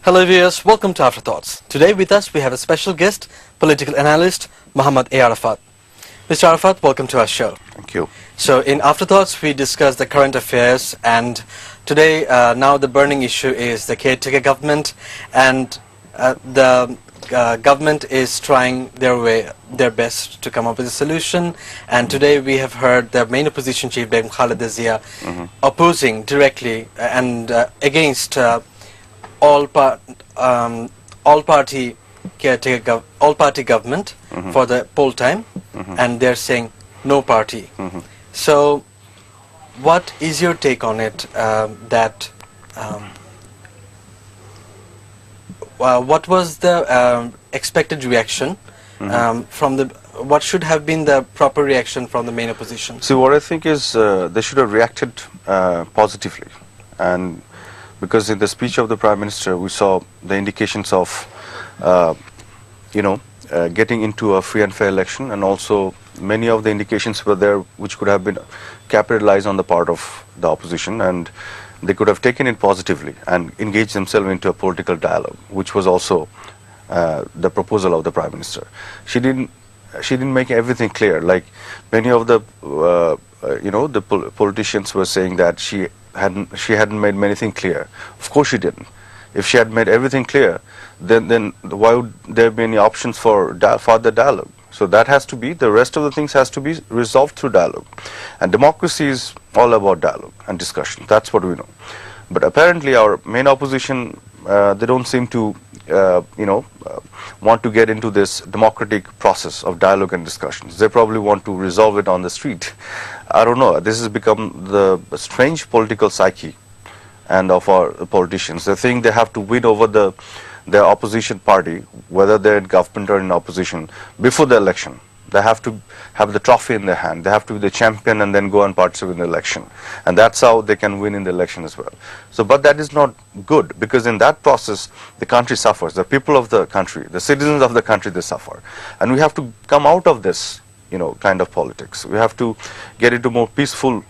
Hello viewers, welcome to Afterthoughts. Today with us we have a special guest, political analyst Muhammad A. Arafat. Mr. Arafat, welcome to our show. Thank you. So in Afterthoughts we discuss the current affairs, and today now the burning issue is the caretaker government, and the government is trying their best to come up with a solution. And today we have heard the main opposition chief Begum Khaleda Zia opposing directly and against all party government for the poll time, and they're saying no party. So what is your take on it? What was the expected reaction from the, what should have been the proper reaction from the main opposition? See, what I think is they should have reacted positively, and because in the speech of the Prime Minister we saw the indications of getting into a free and fair election, and also many of the indications were there which could have been capitalized on the part of the opposition, and they could have taken it positively and engaged themselves into a political dialogue, which was also the proposal of the Prime Minister. She didn't make everything clear. Like many of the politicians were saying that she hadn't made anything clear. Of course she didn't. If she had made everything clear, then why would there be any options for further dialogue? So that has to be, the rest of the things has to be resolved through dialogue. And democracy is all about dialogue and discussion. That's what we know. But apparently our main opposition, they don't seem to want to get into this democratic process of dialogue and discussions. They probably want to resolve it on the street. I don't know. This has become the strange political psyche and of our politicians. They think they have to win over their opposition party, whether they're in government or in opposition, before the election. They have to have the trophy in their hand. They have to be the champion and then go and participate in the election. And that's how they can win in the election as well. So, but that is not good, because in that process, the country suffers. The people of the country, the citizens of the country, they suffer. And we have to come out of this, kind of politics. We have to get into more peaceful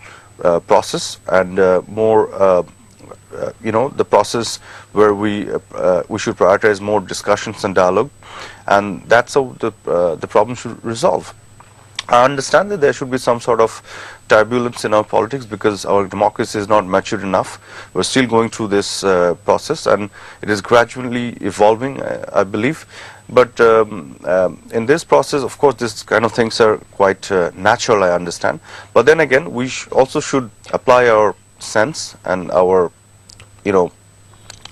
process and more the process where we should prioritize more discussions and dialogue, and that's how the problem should resolve. I understand that there should be some sort of turbulence in our politics because our democracy is not matured enough. We're still going through this process, and it is gradually evolving, I believe. But in this process, of course, this kind of things are quite natural, I understand. But then again, we also should apply our sense and our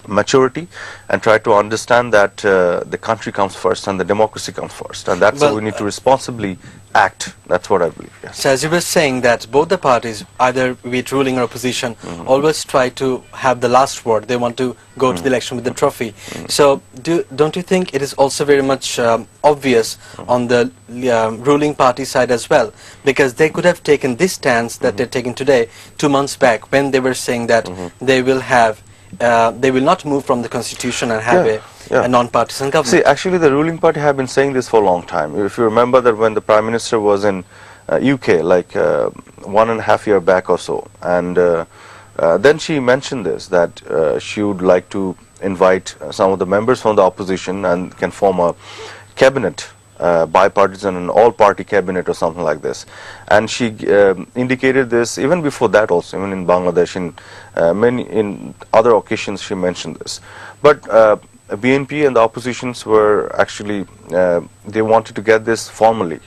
maturity and try to understand that the country comes first and the democracy comes first, and that's how we need to responsibly act. That's what I believe. Yes. So as you were saying that both the parties, either be it ruling or opposition, always try to have the last word. They want to go to the election with the trophy. So don't you think it is also very much obvious on the ruling party side as well? Because they could have taken this stance that they're taking today 2 months back, when they were saying that they will have they will not move from the constitution and have a non-partisan government. See, actually the ruling party have been saying this for a long time. If you remember that when the Prime Minister was in UK, like 1.5 years back or so, and then she mentioned this, that she would like to invite some of the members from the opposition and can form a cabinet, bipartisan and all-party cabinet or something like this. And she indicated this even before that also, even in Bangladesh, in other occasions she mentioned this. But BNP and the oppositions were actually, they wanted to get this formally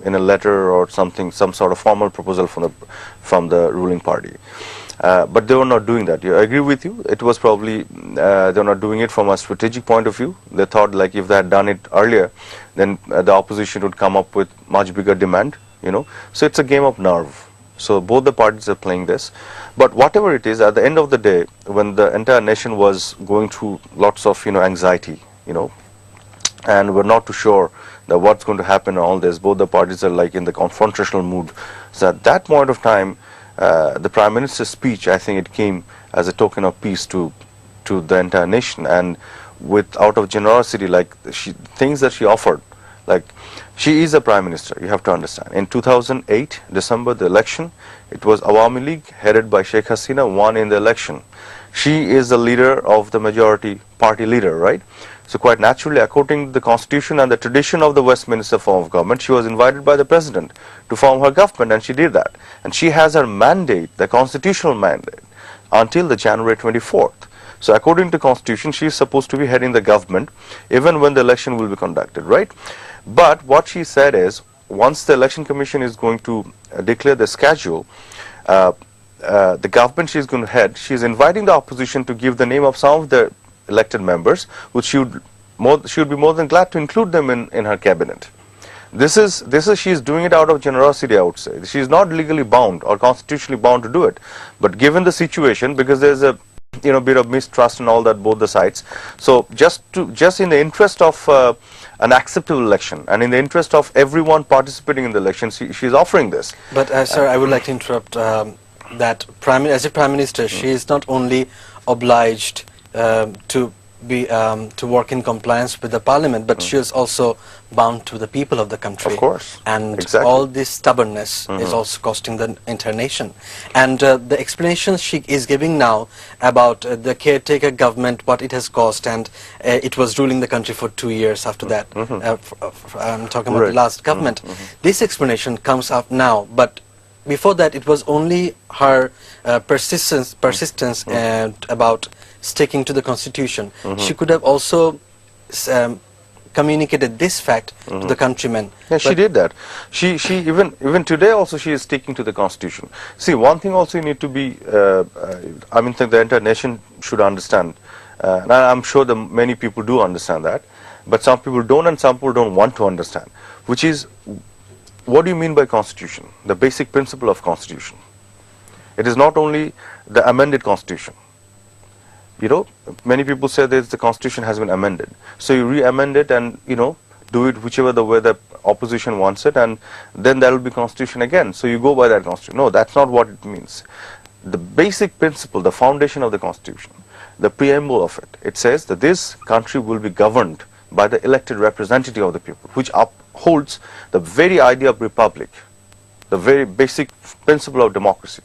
in a letter or something, some sort of formal proposal from the ruling party. But they were not doing that. I agree with you. It was probably, they were not doing it from a strategic point of view. They thought like if they had done it earlier, then the opposition would come up with much bigger demand, So it's a game of nerve. So both the parties are playing this. But whatever it is, at the end of the day, when the entire nation was going through lots of, anxiety, and we're not too sure that what's going to happen in all this, both the parties are like in the confrontational mood. So at that point of time, the Prime Minister's speech, I think it came as a token of peace to the entire nation, and out of generosity, like things that she offered, like she is a Prime Minister, you have to understand. In 2008, December, the election, it was Awami League headed by Sheikh Hasina won in the election. She is the leader of the majority party leader, right? So quite naturally, according to the constitution and the tradition of the Westminster form of government, she was invited by the president to form her government, and she did that. And she has her mandate, the constitutional mandate, until the January 24th. So according to constitution, she is supposed to be heading the government even when the election will be conducted, right? But what she said is, once the election commission is going to declare the schedule, the government she is going to head, she is inviting the opposition to give the name of some of the elected members, which she would be more than glad to include them in her cabinet. This is she is doing it out of generosity, I would say. She is not legally bound or constitutionally bound to do it, but given the situation, because there is a bit of mistrust and all that both the sides. So just in the interest of an acceptable election and in the interest of everyone participating in the election, she is offering this. But sir, I would like to interrupt. That as a prime minister, she is not only obliged to work in compliance with the parliament, but she is also bound to the people of the country. Of course. And exactly. all this stubbornness is also costing the entire nation. And the explanations she is giving now about the caretaker government, what it has cost, and it was ruling the country for 2 years after that. I'm talking about the last government. This explanation comes up now, but before that it was only her persistence about sticking to the constitution. She could have also communicated this fact to the countrymen. Yeah, she did that. She even today also she is sticking to the constitution. See, one thing also you need to be I mean, think the entire nation should understand, and I'm sure that many people do understand that, but some people don't, and some people don't want to understand, which is, what do you mean by constitution? The basic principle of constitution. It is not only the amended constitution. Many people say that the constitution has been amended. So you re-amend it and, do it whichever the way the opposition wants it, and then that will be constitution again. So you go by that constitution. No, that's not what it means. The basic principle, the foundation of the constitution, the preamble of it, it says that this country will be governed by the elected representative of the people, which upholds the very idea of republic, the very basic principle of democracy.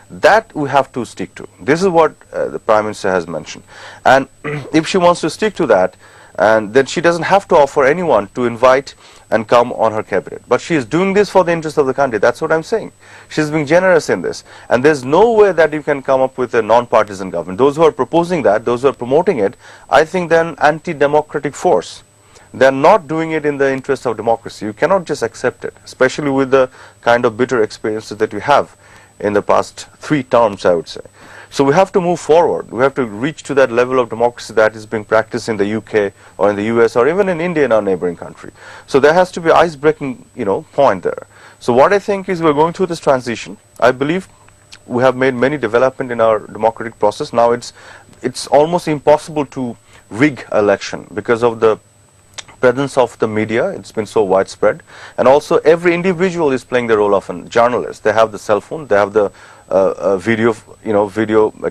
That we have to stick to. This is what the Prime Minister has mentioned. And if she wants to stick to that, and then she doesn't have to offer anyone to invite and come on her cabinet. But she is doing this for the interest of the country. That's what I'm saying. She's being generous in this. And there's no way that you can come up with a non-partisan government. Those who are proposing that, those who are promoting it, I think they're an anti-democratic force. They're not doing it in the interest of democracy. You cannot just accept it, especially with the kind of bitter experiences that we have in the past 3 terms, I would say. So we have to move forward. We have to reach to that level of democracy that is being practiced in the UK or in the US or even in India, in our neighboring country. So there has to be ice-breaking, point there. So what I think is we're going through this transition. I believe we have made many development in our democratic process. Now it's almost impossible to rig election because of the presence of the media. It's been so widespread, and also every individual is playing the role of a journalist. They have the cell phone, they have the video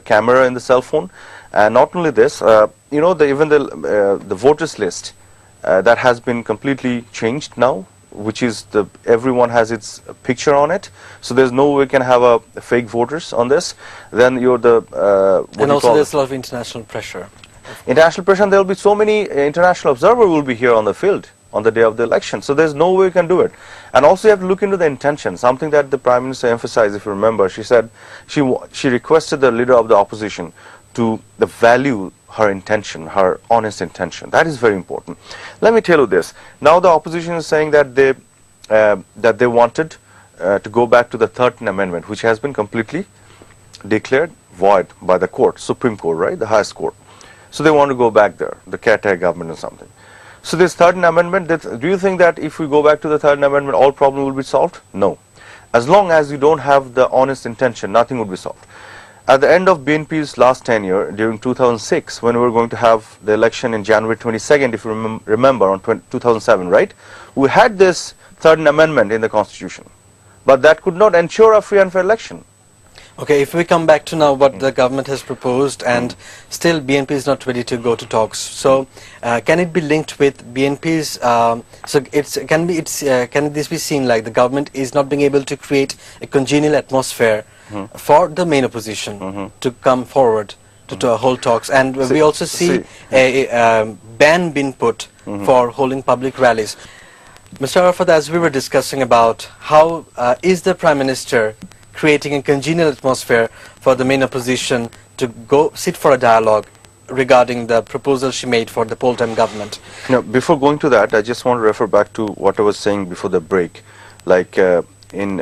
camera in the cell phone, and not only this, even the voters list that has been completely changed now, which is everyone has its picture on it. So there's no way we can have a fake voters on this. Then you're and also there's a lot of international pressure. International pressure, and there will be so many international observers will be here on the field on the day of the election. So there's no way we can do it. And also you have to look into the intention, something that the Prime Minister emphasized, if you remember. She said she requested the leader of the opposition to value her intention, her honest intention. That is very important. Let me tell you this. Now the opposition is saying that they wanted to go back to the 13th Amendment, which has been completely declared void by the court, Supreme Court, right, the highest court. So they want to go back there, the caretaker government or something. So this 13th Amendment, do you think that if we go back to the 13th Amendment, all problems will be solved? No. As long as you don't have the honest intention, nothing will be solved. At the end of BNP's last tenure, during 2006, when we were going to have the election in January 22nd, if you remember, on 2007, right? We had this 13th Amendment in the Constitution. But that could not ensure a free and fair election. Okay, if we come back to now what the government has proposed, and still BNP is not ready to go to talks. So can it be linked with BNP's? Can this be seen like the government is not being able to create a congenial atmosphere for the main opposition to come forward to hold talks, and we also see see. a ban being put for holding public rallies. Mr. Arafat, as we were discussing about how is the Prime Minister creating a congenial atmosphere for the main opposition to go sit for a dialogue regarding the proposal she made for the poll-time government. Now, before going to that, I just want to refer back to what I was saying before the break. Like in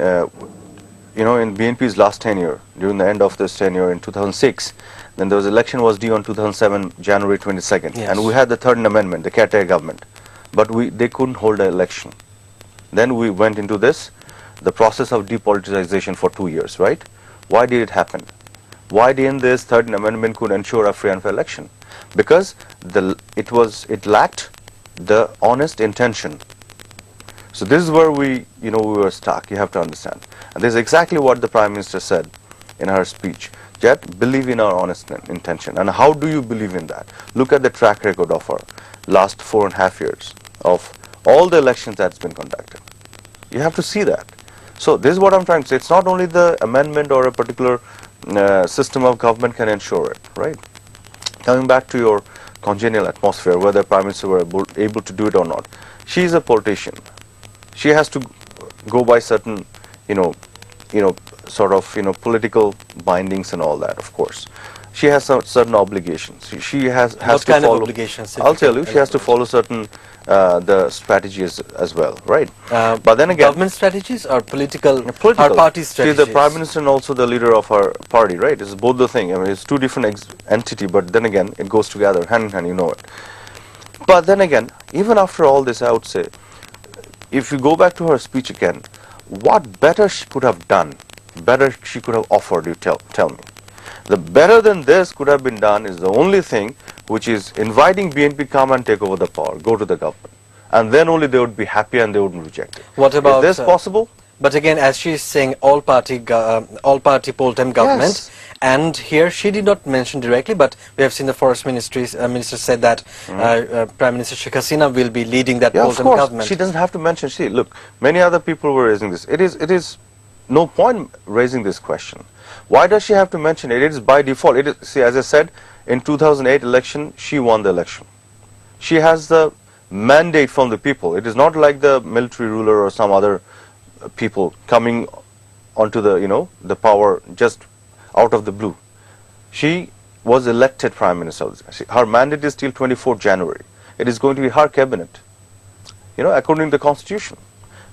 BNP's last tenure, during the end of this tenure in 2006, then there was election was due on 2007 January 22nd, Yes. and we had the third amendment, the caretaker government, but they couldn't hold an election. Then we went into the process of depoliticization for 2 years, right? Why did it happen? Why didn't this third amendment could ensure a free and fair election? Because it lacked the honest intention. So this is where we were stuck. You have to understand, and this is exactly what the Prime Minister said in her speech. Yet believe in our honest intention. And how do you believe in that? Look at the track record of our last 4.5 years of all the elections that's been conducted. You have to see that. So this is what I'm trying to say. It's not only the amendment or a particular system of government can ensure it, right? Coming back to your congenial atmosphere, whether Prime Minister were able to do it or not, she is a politician. She has to go by certain, political bindings and all that. Of course, she has some certain obligations. She has What to kind follow. of obligations? I'll tell you. She has to follow certain the strategies as well, right? But then again, government strategies or political political. or party She is strategies? the Prime Minister and also the leader of her party, right? It's both the thing. I mean, it's two different entity, but then again, it goes together, hand in hand, you know it. But then again, even after all this, I would say, if you go back to her speech again, what better she could have done, better she could have offered, you tell me. The better than this could have been done is the only thing, which is inviting BNP come and take over the power, go to the government. And then only they would be happy and they wouldn't reject it. What about is this possible? But again, as she is saying, all-party poll-time government, Yes. and here she did not mention directly, but we have seen the Forest Ministry minister said that Prime Minister Sheikh Hasina will be leading that Yeah, of poll-time course. government. She doesn't have to mention. See, look, many other people were raising this. It is no point raising this question. Why does she have to mention it? It is by default. It is, see, as I said, in 2008 election, she won the election. She has the mandate from the people. It is not like the military ruler or some other people coming onto the the power just out of the blue. She was elected Prime Minister. Her mandate is till 24th January. It is going to be her cabinet, according to the Constitution.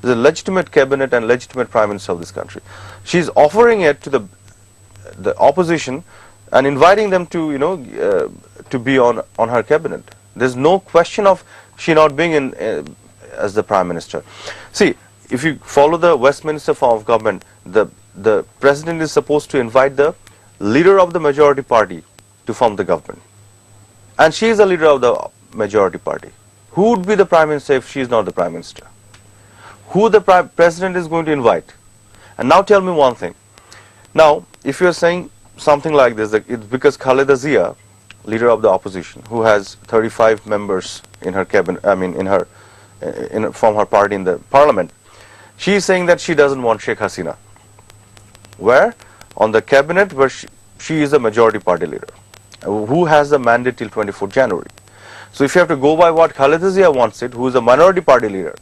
It's a legitimate cabinet and legitimate Prime Minister of this country. She's offering it to the opposition and inviting them to to be on her cabinet. There's no question of she not being in as the Prime Minister. See, if you follow the Westminster form of government, the President is supposed to invite the leader of the majority party to form the government. And she is the leader of the majority party. Who would be the Prime Minister if she is not the Prime Minister? Who the President is going to invite? And now tell me one thing. Now, if you are saying something like this, that it's because Khaleda Zia, leader of the opposition, who has 35 members in her cabinet, I mean from her party in the parliament, she is saying that she doesn't want Sheikh Hasina. Where? On the cabinet where she is a majority party leader, who has the mandate till 24th January. So if you have to go by what Khaleda Zia wants it, who is a minority party leader,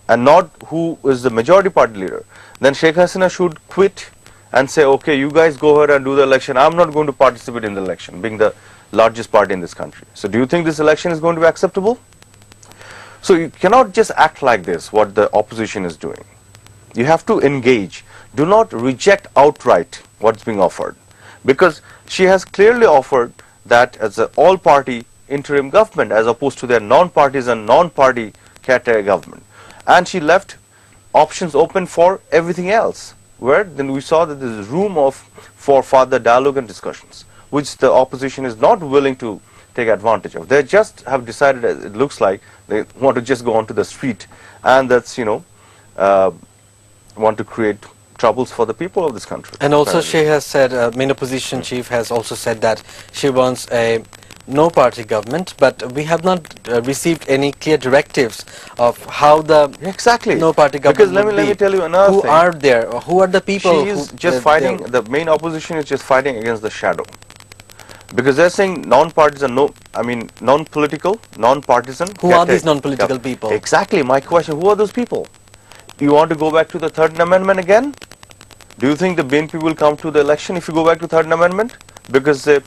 and not who is the majority party leader, then Sheikh Hasina should quit and say, okay, you guys go ahead and do the election. I'm not going to participate in the election, being the largest party in this country. So do you think this election is going to be acceptable? So you cannot just act like this, what the opposition is doing. You have to engage. Do not reject outright what's being offered. Because she has clearly offered that as an all-party interim government as opposed to their non-partisan, non-party caretaker government. And she left options open for everything else, where then we saw that there is room for further dialogue and discussions, which the opposition is not willing to take advantage of. They just have decided, it looks like, they want to just go onto the street, and that's, want to create troubles for the people of this country. And also she has said, main opposition chief has also said that she wants a no-party government, but we have not received any clear directives of how the no-party government Because let me tell you another who thing. are there, who are the people She is who just fighting, the main opposition is just fighting against the shadow. Because they're saying non-partisan, non-political, non-partisan. Who are these non-political people? Exactly, my question, who are those people? You want to go back to the Third Amendment again? Do you think the BNP will come to the election if you go back to Third Amendment? Because they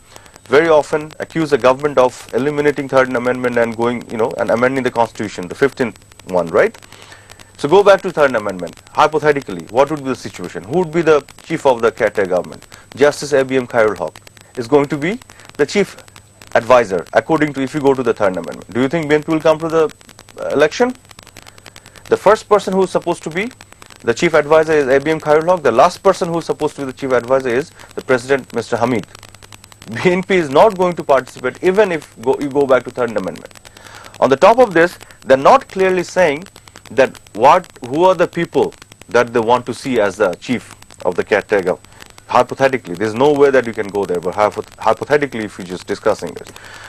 very often accuse the government of eliminating Third Amendment and going, and amending the Constitution, the 15th one, right? So go back to Third Amendment. Hypothetically, what would be the situation? Who would be the chief of the caretaker government? Justice ABM Khairul Haq is going to be the chief advisor, according to if you go to the Third Amendment. Do you think BNP will come to the election? The first person who is supposed to be the chief advisor is ABM Khairul Haq. The last person who is supposed to be the chief advisor is the President, Mr. Hamid. BNP is not going to participate even if you go back to Third Amendment. On the top of this, they're not clearly saying that who are the people that they want to see as the chief of the caretaker. Hypothetically, there's no way that you can go there, but hypothetically, if you're just discussing this.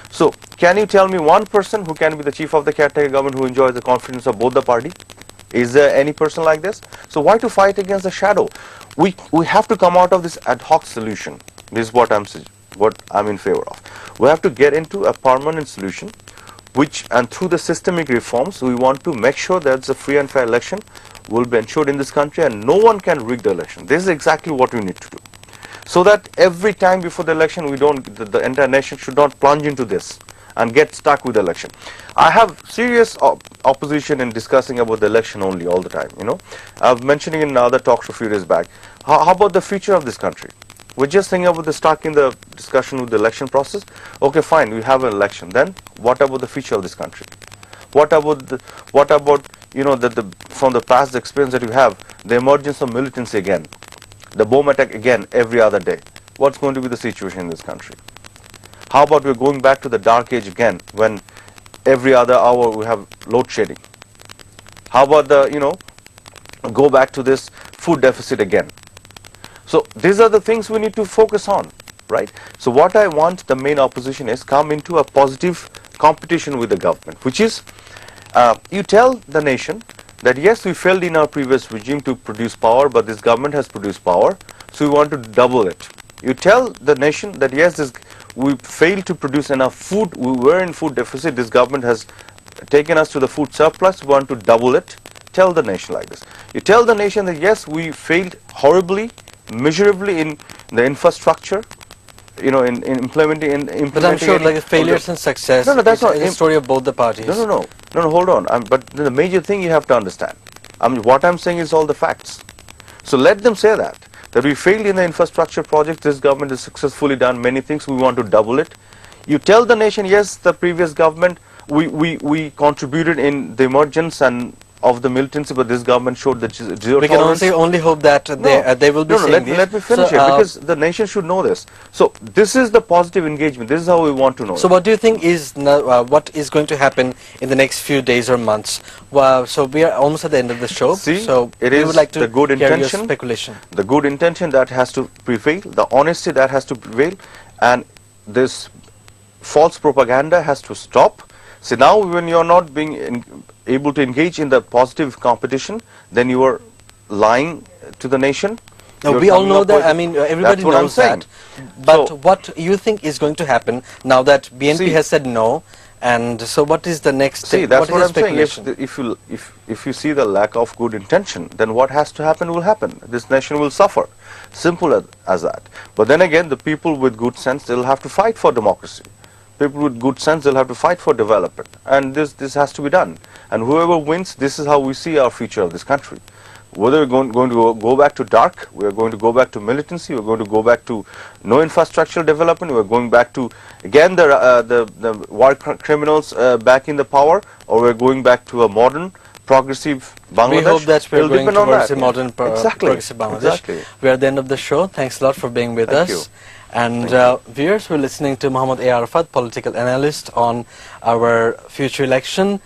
So, can you tell me one person who can be the chief of the caretaker government who enjoys the confidence of both the party? Is there any person like this? So why to fight against the shadow? We have to come out of this ad hoc solution. This is what I'm in favor of. We have to get into a permanent solution, and through the systemic reforms, we want to make sure that the free and fair election will be ensured in this country, and no one can rig the election. This is exactly what we need to do. So that every time before the election, the entire nation should not plunge into this and get stuck with the election. I have serious opposition in discussing about the election only all the time. I've mentioned in other talks a few days back. How about the future of this country? We're just thinking about stuck in the discussion with the election process. Okay, fine, we have an election. Then what about the future of this country? What about from the past experience that you have, the emergence of militancy again, the bomb attack again every other day? What's going to be the situation in this country? How about we're going back to the dark age again, when every other hour we have load shedding? How about go back to this food deficit again? So these are the things we need to focus on, right? So what I want the main opposition is come into a positive competition with the government, which is you tell the nation that yes, we failed in our previous regime to produce power, but this government has produced power, so we want to double it. You tell the nation that yes, we failed to produce enough food, we were in food deficit, this government has taken us to the food surplus, we want to double it. Tell the nation like this. You tell the nation that yes, we failed horribly, miserably in the infrastructure, in implementing. But I'm sure like failures and success that's not a story of both the parties. No, hold on. But the major thing you have to understand, what I'm saying is all the facts. So let them say that we failed in the infrastructure project, this government has successfully done many things, we want to double it. You tell the nation, yes, the previous government, we contributed in the emergence and of the militancy, but this government showed that zero we tolerance. We can only hope that they will be saying this. Let me finish it, because the nation should know this. So this is the positive engagement. This is how we want to know. So what do you think is what is going to happen in the next few days or months? So we are almost at the end of the show. So we would like to the good hear intention, your speculation. The good intention that has to prevail, the honesty that has to prevail, and this false propaganda has to stop. See, now when you are not being able to engage in the positive competition, then you are lying to the nation. No, we all know that. I mean, everybody knows that. But so, what you think is going to happen now that BNP has said no? And so, what is the next step? See, that's what I'm saying. If you see the lack of good intention, then what has to happen will happen. This nation will suffer. Simple as that. But then again, the people with good sense, they'll have to fight for democracy. People with good sense, they'll have to fight for development, and this has to be done. And whoever wins, this is how we see our future of this country. Whether we're going to go back to dark, we're going to go back to militancy, we're going to go back to no infrastructural development, we're going back to again the war criminals back in the power, or we're going back to a modern progressive Bangladesh. We hope that we're going towards a modern progressive Bangladesh. Exactly. We're at the end of the show. Thanks a lot for being with us. Thank you. And viewers, we're listening to Muhammad A. Arafat, political analyst, on our future election.